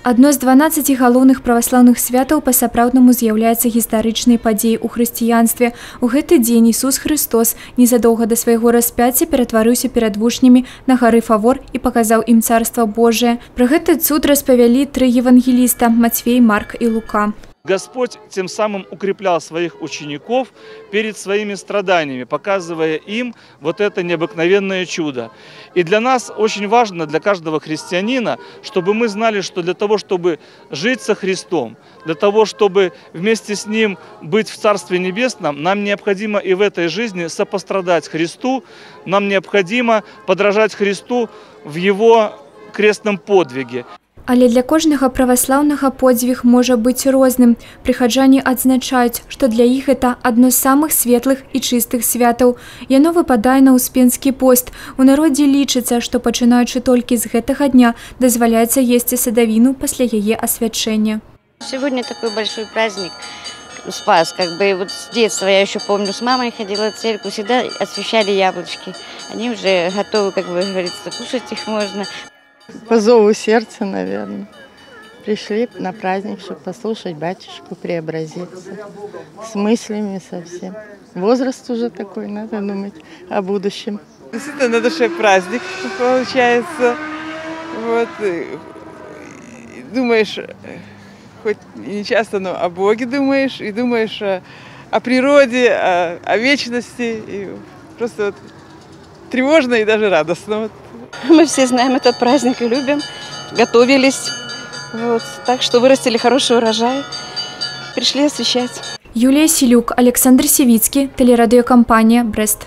Адно з 12 галоўных праваслаўных святаў па-сапраўднаму з'яўляецца гістарычнай падзеяй у хрысціянстве. У гэты дзень Ісус Христос незадоўга да свайго распяцця ператварыўся перад вучнямі на гары Фавор і паказаў ім царства Божие. Пра гэты цуд распавялі 3 евангеліста – Матфей, Марк и Лука. Господь тем самым укреплял своих учеников перед своими страданиями, показывая им вот это необыкновенное чудо. И для нас очень важно, для каждого христианина, чтобы мы знали, что для того, чтобы жить со Христом, для того, чтобы вместе с Ним быть в Царстве Небесном, нам необходимо и в этой жизни сопострадать Христу, нам необходимо подражать Христу в Его крестном подвиге. Але для кожнага праваслаўнага подзвіг можа быць розным. Прыхаджане адзначаюць, што для іх гэта адно з самых светлых і чыстых святаў. Яно выпадае на Успенскі пост. У народзе лічыцца, што пачынаючы толькі з гэтага дня дазваляецца есці садавіну пасля яе асвячэння. Сегодня такой большой праздник, Спас, как бы вот с детства, я еще помню, с мамой ходила в церковь, всегда освещали яблочки. Они уже готовы, как бы говорится, кушать их можно. По зову сердца, наверное. Пришли на праздник, чтобы послушать батюшку, преобразиться. С мыслями совсем. Возраст уже такой, надо думать о будущем. Действительно, на душе праздник получается. Вот. Думаешь, хоть не часто, но о Боге думаешь, и думаешь о природе, о вечности. И просто вот тревожно и даже радостно. Мы все знаем этот праздник и любим, готовились, вот, так что вырастили хороший урожай, пришли освещать. Юлия Селюк, Александр Севицкий, телерадиокомпания «Брест».